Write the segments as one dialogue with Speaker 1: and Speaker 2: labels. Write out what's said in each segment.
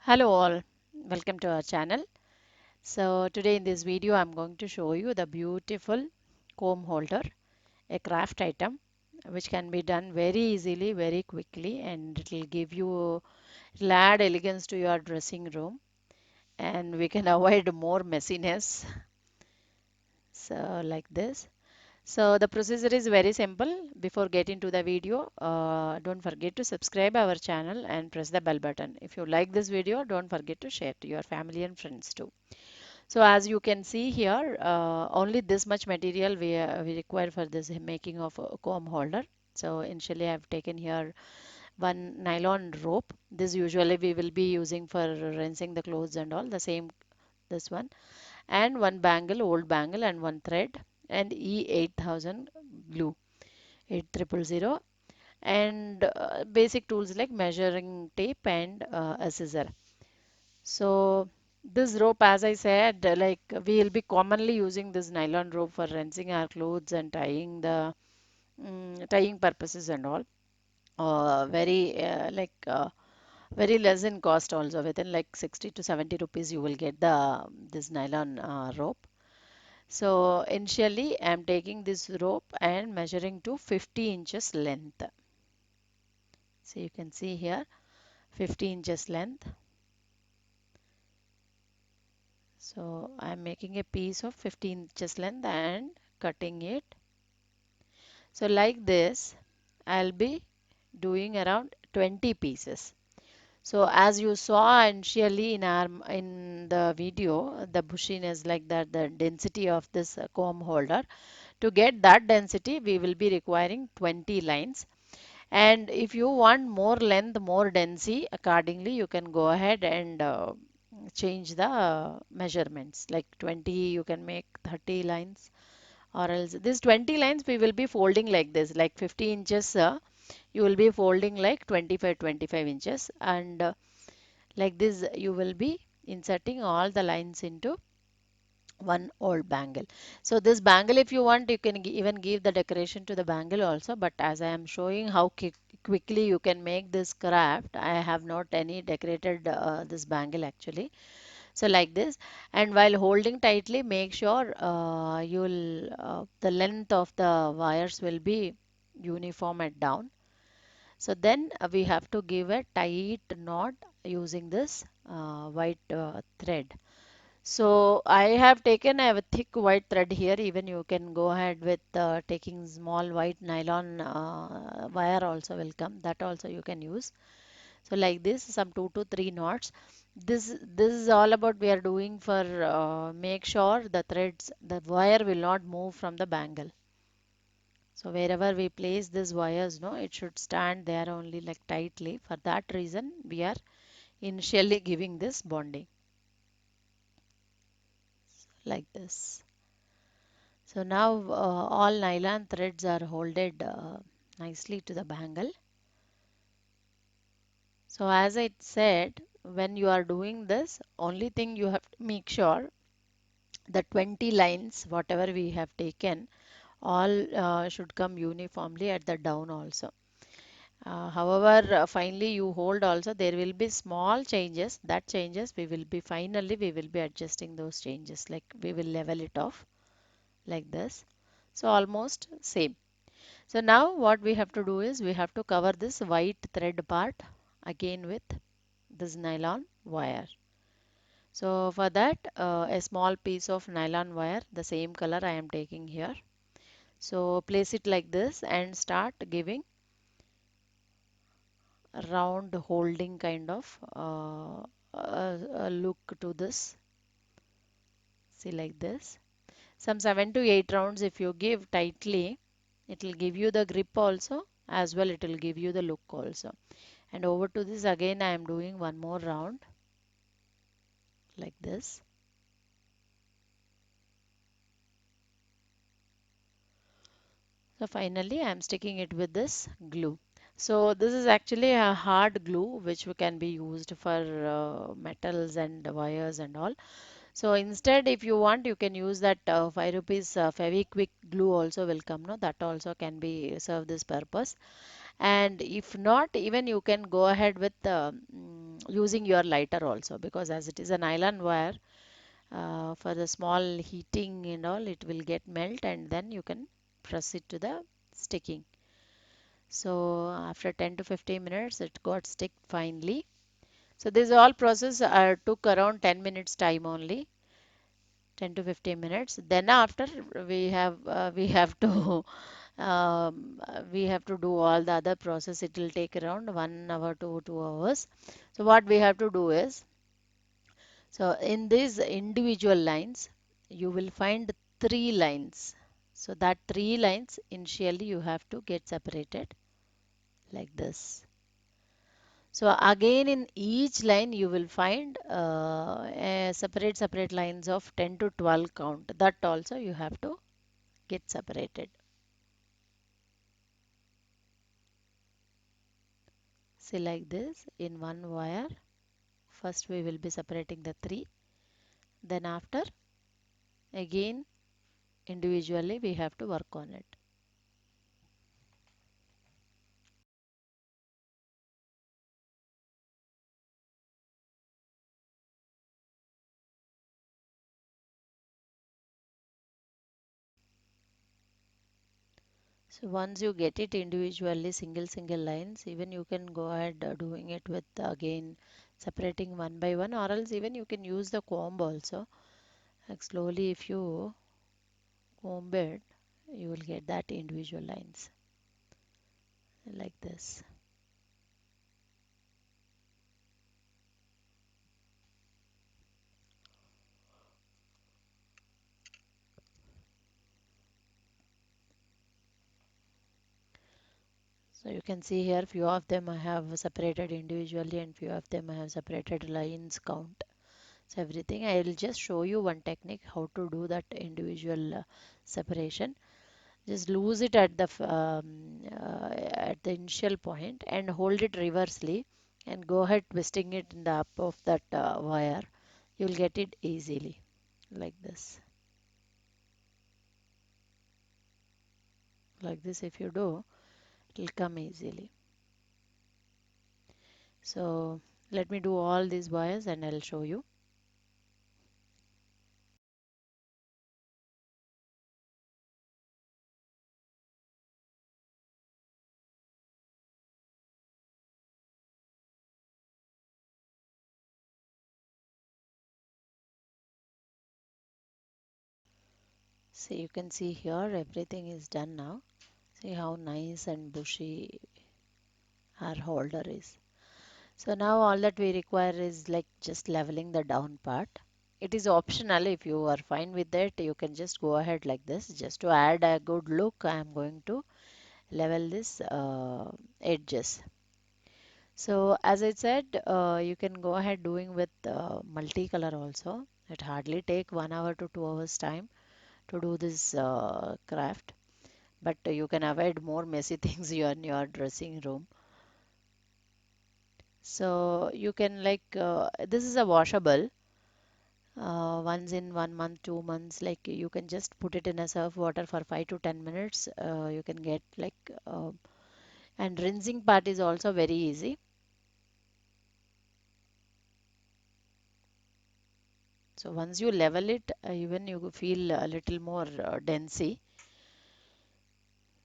Speaker 1: Hello all, welcome to our channel. So today in this video I'm going to show you the beautiful comb holder, a craft item which can be done very easily, very quickly, and it will give you, it'll add elegance to your dressing room, and we can avoid more messiness. So like this. So the procedure is very simple. Before getting to the video, don't forget to subscribe our channel and press the bell button. If you like this video, don't forget to share to your family and friends too. So as you can see here, only this much material we require for this making of a comb holder. So initially I have taken here one nylon rope. This usually we will be using for rinsing the clothes and all, the same this one, and one bangle, old bangle, and one thread, and E8000 glue, 8000, and basic tools like measuring tape and a scissor. So this rope, as I said, like we will be commonly using this nylon rope for rinsing our clothes and tying the tying purposes and all. Very very less in cost also. Within like 60 to 70 rupees, you will get the this nylon rope. So initially, I am taking this rope and measuring to 50 inches length. So you can see here 50 inches length. So I am making a piece of 15 inches length and cutting it. So like this, I'll be doing around 20 pieces. So as you saw initially in our in the video, the bushiness like that, the density of this comb holder. To get that density, we will be requiring 20 lines. And if you want more length, more density, accordingly, you can go ahead and change the measurements. Like 20, you can make 30 lines, or else this 20 lines we will be folding like this, like 50 inches. You will be folding like 25 inches, and like this, you will be inserting all the lines into one old bangle. So this bangle, if you want, you can even give the decoration to the bangle also. But as I am showing how quickly you can make this craft, I have not any decorated this bangle actually. So like this, and while holding tightly, make sure you'll the length of the wires will be uniform and down. So then we have to give a tight knot using this white thread. So I have taken a thick white thread here. Even you can go ahead with taking small white nylon wire also will come. That also you can use. So like this, some 2 to 3 knots. This is all about we are doing for make sure the threads, the wire will not move from the bangle. So wherever we place these wires, no, it should stand there only like tightly. For that reason, we are initially giving this bonding like this. So now all nylon threads are holded nicely to the bangle. So as I said, when you are doing this, only thing you have to make sure the 20 lines, whatever we have taken, all should come uniformly at the down also. However, finally you hold also, there will be small changes. That changes we will be finally we will be adjusting those changes. Like we will level it off like this. So almost same. So now what we have to do is we have to cover this white thread part again with this nylon wire. So for that a small piece of nylon wire, the same color I am taking here. So place it like this and start giving round holding kind of look to this. See like this. Some 7 to 8 rounds if you give tightly, it will give you the grip also, as well it will give you the look also. And over to this again I am doing one more round like this. So finally I am sticking it with this glue. So this is actually a hard glue which can be used for metals and wires and all. So instead, if you want, you can use that 5 rupees Fevikwik glue also will come. No, that also can be serve this purpose. And if not, even you can go ahead with using your lighter also, because as it is a nylon wire, for the small heating and all, it will get melt and then you can proceed to the sticking. So after 10 to 15 minutes it got stick finely. So this all process took around 10 minutes time only, 10 to 15 minutes. Then after we have to we have to do all the other process. It will take around 1 hour to 2 hours. So what we have to do is, so in these individual lines, you will find three lines. So that three lines initially you have to get separated like this. So again in each line you will find separate lines of 10 to 12 count. That also you have to get separated. See, like this in one wire. First we will be separating the three. Then after again individually we have to work on it. So once you get it individually, single lines, even you can go ahead doing it with again separating one by one, or else even you can use the comb also. Like slowly if you comb it, you will get that individual lines like this. So you can see here few of them I have separated individually and few of them I have separated lines count. So everything I will just show you one technique how to do that individual separation. Just lose it at the initial point and hold it reversely and go ahead twisting it in the up of that wire. You'll get it easily like this. Like this if you do, it'll come easily. So let me do all these wires and I'll show you. See, you can see here everything is done now. See how nice and bushy our holder is. So now all that we require is like just leveling the down part. It is optional. If you are fine with that, you can just go ahead like this. Just to add a good look, I am going to level this edges. So as I said, you can go ahead doing with multicolor also. It hardly take 1 hour to 2 hours time to do this craft. But you can avoid more messy things in your dressing room. So you can like this is a washable. Once in 1 month, 2 months, like you can just put it in a surf water for 5 to 10 minutes. You can get like, and rinsing part is also very easy. So once you level it, even you feel a little more densey.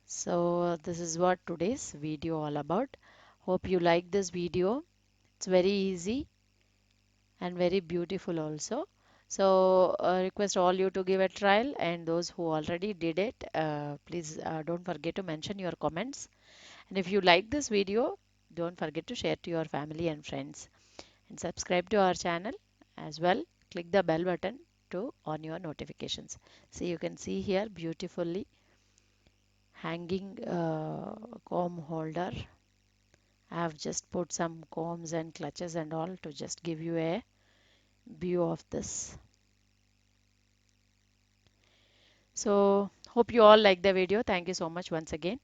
Speaker 1: So this is what today's video all about. Hope you like this video. It's very easy and very beautiful also. So request all you to give a trial, and those who already did it, please don't forget to mention your comments. And if you like this video, don't forget to share to your family and friends and subscribe to our channel as well. Click the bell button to on your notifications. So you can see here beautifully hanging comb holder. I have just put some combs and clutches and all to just give you a view of this. So hope you all like the video. Thank you so much once again.